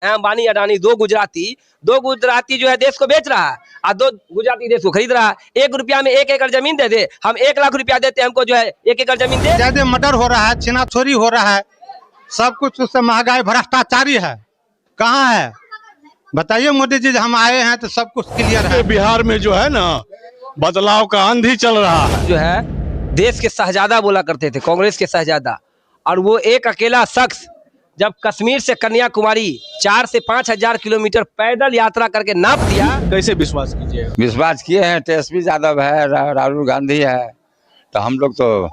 अंबानी अडानी दो गुजराती जो है देश को बेच रहा है और दो गुजराती देश को खरीद रहा है। 1 रुपया में 1 एकड़ जमीन दे दे, हम 1 लाख रुपया देते हैं, हमको जो है 1 एकड़ जमीन दे। ज्यादा मर्डर हो रहा है, छीनाछोरी हो रहा है, सब कुछ उससे महंगाई भ्रष्टाचारी है। कहाँ है बताइए मोदी जी, हम आए हैं तो सब कुछ क्लियर है। बिहार में जो है ना बदलाव का आंधी चल रहा है। जो है देश के शहजादा बोला करते थे, कांग्रेस के शहजादा, और वो एक अकेला शख्स जब कश्मीर से कन्याकुमारी 4 से 5 हजार किलोमीटर पैदल यात्रा करके नाप दिया। कैसे विश्वास कीजिएगा? विश्वास किए हैं, तेजस्वी यादव है, राहुल गांधी है, तो हम लोग तो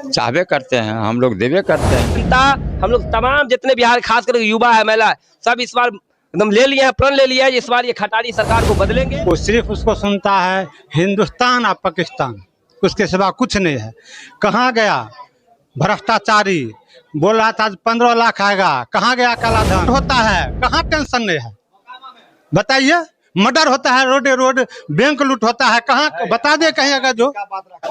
चाहबे करते हैं, हम लोग देवे करते हैं। जनता हम लोग तमाम जितने बिहार खास करके युवा है, महिला, सब इस बार एकदम ले लिया है, प्रण ले लिया है, इस बार ये खटारी सरकार को बदलेंगे। वो सिर्फ उसको सुनता है हिंदुस्तान और पाकिस्तान, उसके सिवा कुछ नहीं है। कहाँ गया भ्रष्टाचारी, बोल रहा था 15 लाख आएगा, कहाँ गया काला धन होता है, कहाँ टेंशन नहीं है बताइए। मर्डर होता है रोड बैंक लूट होता है, कहाँ बता दे कहीं अगर जो।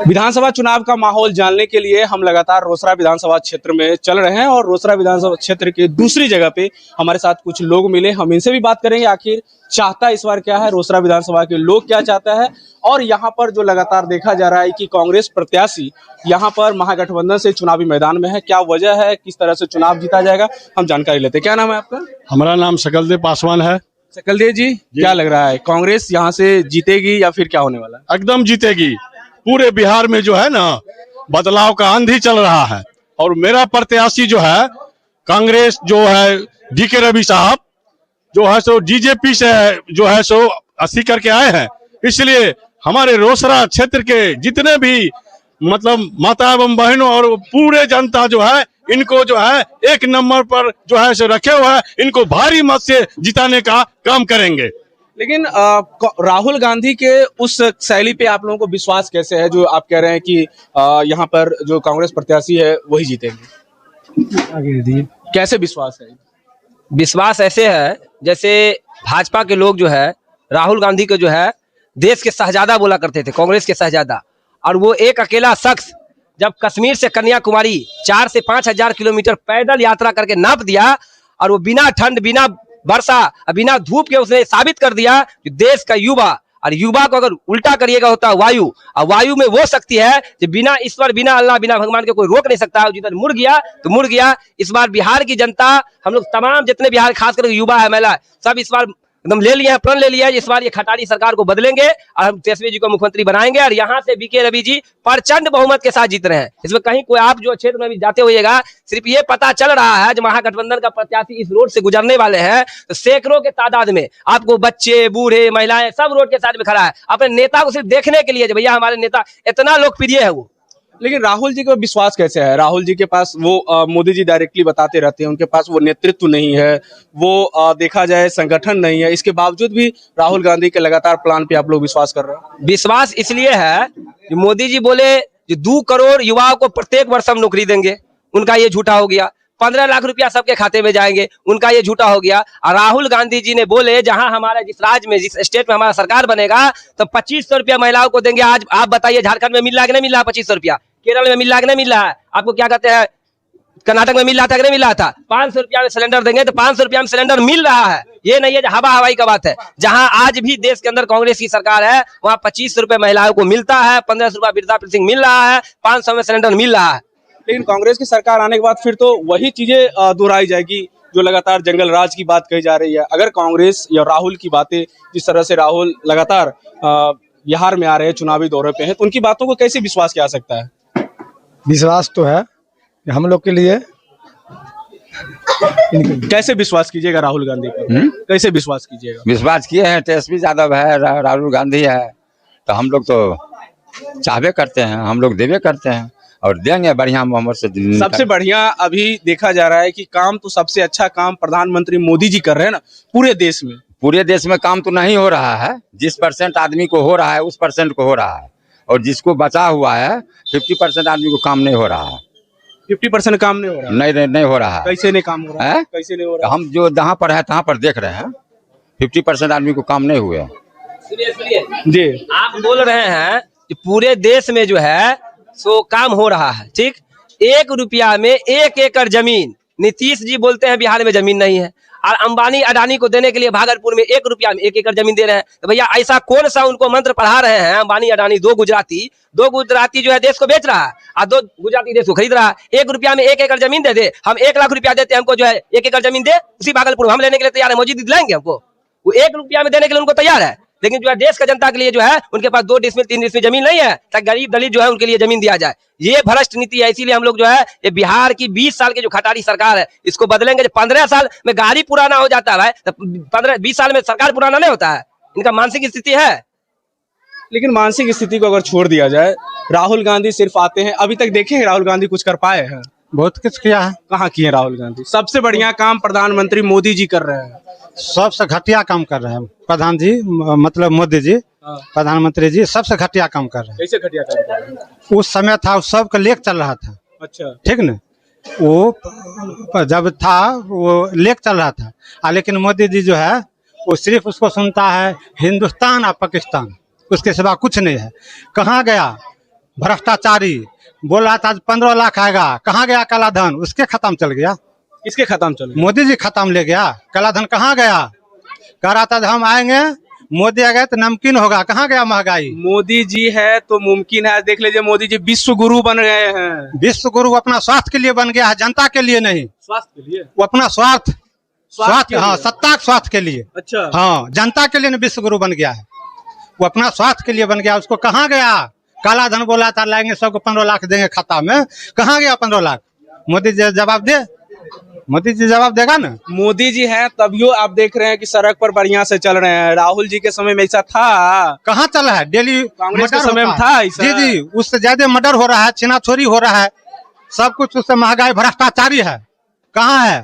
विधानसभा चुनाव का माहौल जानने के लिए हम लगातार रोसड़ा विधानसभा क्षेत्र में चल रहे हैं और रोसड़ा विधानसभा क्षेत्र की दूसरी जगह पे हमारे साथ कुछ लोग मिले, हम इनसे भी बात करेंगे आखिर चाहता इस बार क्या है, रोसड़ा विधानसभा के लोग क्या चाहता है। और यहाँ पर जो लगातार देखा जा रहा है कि कांग्रेस प्रत्याशी यहाँ पर महागठबंधन से चुनावी मैदान में है, क्या वजह है, किस तरह से चुनाव जीता जाएगा, हम जानकारी लेते हैं। क्या नाम है आपका? हमारा नाम सकलदेव पासवान है। सकलदेव जी, क्या लग रहा है, कांग्रेस यहाँ से जीतेगी या फिर क्या होने वाला है? एकदम जीतेगी। पूरे बिहार में जो है ना बदलाव का आंधी चल रहा है और मेरा प्रत्याशी जो है कांग्रेस जो है डीके रवि साहब जो है सो बीजेपी से जो है सो 80 करके आए हैं, इसलिए हमारे रोसड़ा क्षेत्र के जितने भी मतलब माता एवं बहनों और पूरे जनता जो है इनको जो है 1 नंबर पर जो है सो रखे हुए हैं, इनको भारी मत से जिताने का काम करेंगे। लेकिन राहुल गांधी के उस शैली पे आप लोगों को विश्वास कैसे है जो आप कह रहे हैं कि यहाँ पर जो कांग्रेस प्रत्याशी है वही जीतेंगे? आगे दिए कैसे विश्वास है? विश्वास ऐसे है जैसे भाजपा के लोग जो है राहुल गांधी को जो है देश के शहजादा बोला करते थे, कांग्रेस के शहजादा, और वो एक अकेला शख्स जब कश्मीर से कन्याकुमारी 4 से 5 हजार किलोमीटर पैदल यात्रा करके नाप दिया, और वो बिना ठंड, बिना वर्षा, बिना धूप के उसने साबित कर दिया कि देश का युवा, और युवा को अगर उल्टा करिएगा होता है वायु, और वायु में वो शक्ति है कि बिना ईश्वर, बिना अल्लाह, बिना भगवान के कोई रोक नहीं सकता है। जिधर मुड़ गया तो मुड़ गया। इस बार बिहार की जनता, हम लोग तमाम जितने बिहार खास करके युवा है, महिला, सब इस बार एकदम ले लिया है, प्रण ले लिया है, इस बार ये खटारी सरकार को बदलेंगे और हम तेजस्वी जी को मुख्यमंत्री बनाएंगे। और यहाँ से बीके रवि जी प्रचंड बहुमत के साथ जीत रहे हैं। इसमें कहीं कोई, आप जो क्षेत्र में भी जाते होइएगा, सिर्फ ये पता चल रहा है जो महागठबंधन का प्रत्याशी इस रोड से गुजरने वाले हैं तो सैकड़ों के तादाद में आपको बच्चे, बूढ़े, महिलाएं सब रोड के साइड में खड़ा है अपने नेता को सिर्फ देखने के लिए, भैया हमारे नेता इतना लोकप्रिय है वो। लेकिन राहुल जी का विश्वास कैसे है? राहुल जी के पास वो मोदी जी डायरेक्टली बताते रहते हैं, उनके पास वो नेतृत्व नहीं है, वो देखा जाए संगठन नहीं है, इसके बावजूद भी राहुल गांधी के लगातार प्लान पे आप लोग विश्वास कर रहे हैं? विश्वास इसलिए है कि मोदी जी बोले कि 2 करोड़ युवाओं को प्रत्येक वर्ष हम नौकरी देंगे, उनका ये झूठा हो गया। 15 लाख रुपया सबके खाते में जाएंगे, उनका ये झूठा हो गया। और राहुल गांधी जी ने बोले जहां हमारा जिस राज्य में, जिस स्टेट में हमारा सरकार बनेगा तो 2500 रुपया महिलाओं को देंगे। आज आप बताइए झारखंड में मिल रहा है कि नहीं मिल रहा? 2500 रुपया केरल में मिल रहा है कि नहीं मिल रहा है? आपको क्या कहते हैं, कर्नाटक में मिल रहा था कि नहीं मिल रहा था? 500 रुपया में सिलेंडर देंगे तो 500 रुपया में सिलेंडर मिल रहा है। ये नहीं है हवा हवाई का बात है। जहां आज भी देश के अंदर कांग्रेस की सरकार है वहां 2500 रुपये महिलाओं को मिलता है, 1500 रुपया वृद्धा पेंशन मिल रहा है, 500 में सिलेंडर मिल रहा है। लेकिन कांग्रेस की सरकार आने के बाद फिर तो वही चीजें दोहराई जाएगी जो लगातार जंगल राज की बात कही जा रही है। अगर कांग्रेस या राहुल की बातें, जिस तरह से राहुल लगातार बिहार में आ रहे हैं, चुनावी दौरे पे हैं, तो उनकी बातों को कैसे विश्वास किया जा सकता है? विश्वास तो है हम लोग के लिए। कैसे विश्वास कीजिएगा राहुल गांधी पर? कैसे विश्वास कीजिएगा? विश्वास किए हैं, तेजस्वी यादव है, राहुल गांधी है, तो हम लोग तो चाहबे करते हैं, हम लोग देवे करते हैं और देंगे बढ़िया मोहम्मद से। सबसे बढ़िया अभी देखा जा रहा है कि काम तो सबसे अच्छा काम प्रधानमंत्री मोदी जी कर रहे हैं ना पूरे देश में। पूरे देश में काम तो नहीं हो रहा है, जिस % आदमी को हो रहा है उस % को हो रहा है, और जिसको बचा हुआ है 50% आदमी को काम नहीं हो रहा है। 50% काम नहीं हो रहा? नहीं हो रहा है। कैसे नहीं काम हो रहा है? कैसे नहीं हो रहा? हम जो जहाँ पर है तहाँ पर देख रहे हैं 50% आदमी को काम नहीं हुए। सुनिए जी, आप बोल रहे हैं कि पूरे देश में जो है सो काम हो रहा है, ठीक। 1 रुपया में 1 एकड़ जमीन, नीतीश जी बोलते हैं बिहार में जमीन नहीं है, और अंबानी अडानी को देने के लिए भागलपुर में 1 रुपया में 1 एकड़ जमीन दे रहे हैं। तो भैया ऐसा कौन सा उनको मंत्र पढ़ा रहे हैं अंबानी अडानी, दो गुजराती जो है देश को बेच रहा है और 2 गुजराती देश को खरीद रहा है। 1 रुपया में 1 एकड़ जमीन दे दे, हम 1 लाख रुपया देते हैं, हमको जो है 1 एकड़ जमीन दे, उसी भागलपुर में हम लेने के लिए तैयार है। मौजूद दिलाएंगे हमको, वो 1 रुपया में देने के लिए उनको तैयार है, लेकिन जो है देश का जनता के लिए जो है उनके पास 2 डिसमिल 3 डिसमिल जमीन नहीं है ताकि गरीब दलित जो है उनके लिए जमीन दिया जाए। ये भ्रष्ट नीति है। इसीलिए हम लोग जो है ये बिहार की 20 साल की जो खटारी सरकार है इसको बदलेंगे। 15 साल में गाड़ी पुराना हो जाता है तो 15-20 साल में सरकार पुराना नहीं होता है। इनका मानसिक स्थिति है। लेकिन मानसिक स्थिति को अगर छोड़ दिया जाए, राहुल गांधी सिर्फ आते हैं, अभी तक देखे हैं राहुल गांधी कुछ कर पाए हैं? बहुत कुछ किया है। कहाँ किए राहुल गांधी? सबसे बढ़िया काम प्रधानमंत्री मोदी जी कर रहे हैं। सबसे घटिया काम कर रहे हैं प्रधान जी, मतलब मोदी जी, प्रधानमंत्री जी सबसे घटिया काम कर रहे हैं। कैसे घटिया काम कर रहे हैं? उस समय था उस सबका लेक चल रहा था। अच्छा, ठीक न, वो जब था वो लेक चल रहा था, लेकिन मोदी जी जो है वो सिर्फ उसको सुनता है हिंदुस्तान और पाकिस्तान, उसके सिवा कुछ नहीं है। कहाँ गया भ्रष्टाचारी, बोल रहा था 15 लाख आएगा, कहाँ गया काला धन, उसके खत्म चल गया। किसके खत्म चले? मोदी जी खत्म ले गया। काला धन कहाँ गया? कह रहा था हम आएंगे, मोदी आ गए तो नमकीन होगा, कहाँ गया महंगाई? मोदी जी है तो मुमकिन है। देख लीजिए मोदी जी विश्व गुरु बन गए हैं। विश्व गुरु अपना स्वार्थ के लिए बन गया है, जनता के लिए नहीं। स्वास्थ्य के लिए? वो अपना स्वार्थ के हाँ, लिए? सत्ता के स्वार्थ के लिए। अच्छा, हाँ, जनता के लिए नहीं विश्व गुरु बन गया है, वो अपना स्वार्थ के लिए बन गया। उसको कहाँ गया? काला धन बोला था लाएंगे सबको 15 लाख देंगे खाता में, कहाँ गया 15 लाख? मोदी जी जवाब दे, मोदी जी जवाब देगा ना। मोदी जी हैं तभियो आप देख रहे हैं कि सड़क पर बढ़िया से चल रहे हैं। राहुल जी के समय में ऐसा था? कहाँ चला है? डेली कांग्रेस के मर्डर समय में होता था है। ऐसा? जी जी, उससे ज्यादा मर्डर हो रहा है, छीना-छोरी हो रहा है, सब कुछ उससे महंगाई भ्रष्टाचारी है। कहाँ है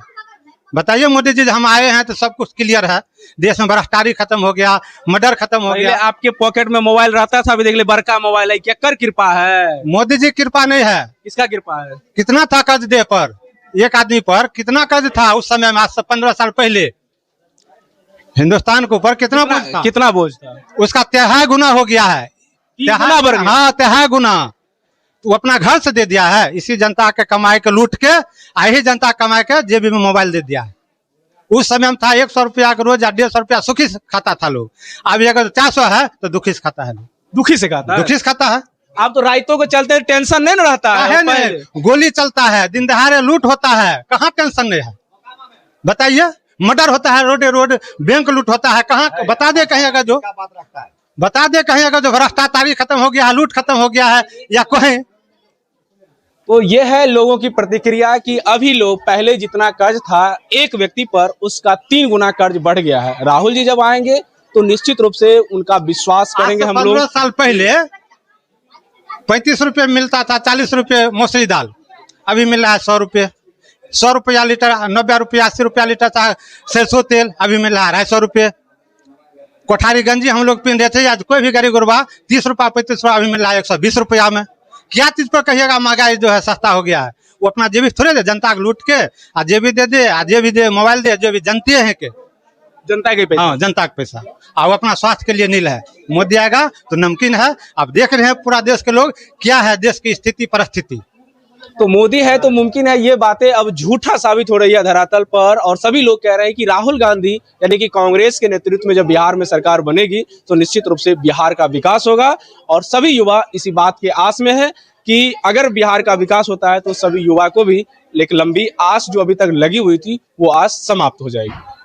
बताइए? मोदी जी हम आए हैं तो सब कुछ क्लियर है, देश में भ्रष्टाचारी खत्म हो गया, मर्डर खत्म हो गया। आपके पॉकेट में मोबाइल रहता था, अभी देख ले बड़का मोबाइल है। क्या कर कृपा है? मोदी जी कृपा नहीं है। किसका कृपा है? कितना था कर्ज दे पर, एक आदमी पर कितना कर्ज था उस समय में? आज से 15 साल पहले हिंदुस्तान के ऊपर कितना बोझ था? कितना बोझ था? उसका 3 गुना हो गया है। 3 गुना बढ़ गया? हाँ, 3 गुना। वो अपना घर से दे दिया है, इसी जनता के कमाई के लूट के, यही जनता कमाई के जेबी में मोबाइल दे दिया है। उस समय में था 100 रुपया का रोज या 150 रुपया सुखी से खाता था लोग। अभी अगर 400 है तो दुखी से खाता है लोग। दुखी से खाता है? दुखी से खाता है। आप तो राइतों को चलते टेंशन नहीं न रहता है? नहीं, गोली चलता है, दिन दहाड़े लूट होता है, कहाँ टेंशन नहीं है बताइए? मर्डर होता है रोडे रोड, बैंक लूट होता है, कहाँ बता दे कहीं अगर जो बता दे कहीं अगर जो भ्रष्टाचारी खत्म हो गया है, लूट खत्म हो गया है या कहीं। तो ये है लोगों की प्रतिक्रिया कि अभी लोग पहले जितना कर्ज था एक व्यक्ति पर, उसका 3 गुना कर्ज बढ़ गया है। राहुल जी जब आएंगे तो निश्चित रूप से उनका विश्वास करेंगे हम लोग। 15 साल पहले 35 रुपये मिलता था, 40 रुपये मसूरी दाल, अभी मिल रहा है 100 रुपये। 100 रुपया लीटर, 90 रुपया 80 रुपया लीटर था सरसों तेल, अभी मिल रहा है 250 रुपये। कोठारी गंजी हम लोग पीन रहे थे, आज कोई भी गरीब गुरबा 30 रुपया 35 रुपया, अभी मिल रहा है 120 रुपया में। क्या चीज पर कहिएगा महंगाई जो है सस्ता हो गया है? वो अपना जेबी थोड़े दे, जनता को लूट के आ जेबी दे दे, आ जेबी दे मोबाइल दे, जो भी जनते हैं के जनता के पैसा। हाँ, जनता का पैसा, और वो अपना स्वास्थ्य के लिए नील है। मोदी आएगा तो नमकीन है। आप देख रहे हैं पूरा देश के लोग, क्या है देश की स्थिति परिस्थिति। तो मोदी है तो मुमकिन है, ये बातें अब झूठा साबित हो रही है धरातल पर। और सभी लोग कह रहे हैं कि राहुल गांधी यानी कि कांग्रेस के नेतृत्व में जब बिहार में सरकार बनेगी तो निश्चित रूप से बिहार का विकास होगा। और सभी युवा इसी बात के आस में है कि अगर बिहार का विकास होता है तो सभी युवा को भी एक लंबी आस जो अभी तक लगी हुई थी वो आस समाप्त हो जाएगी।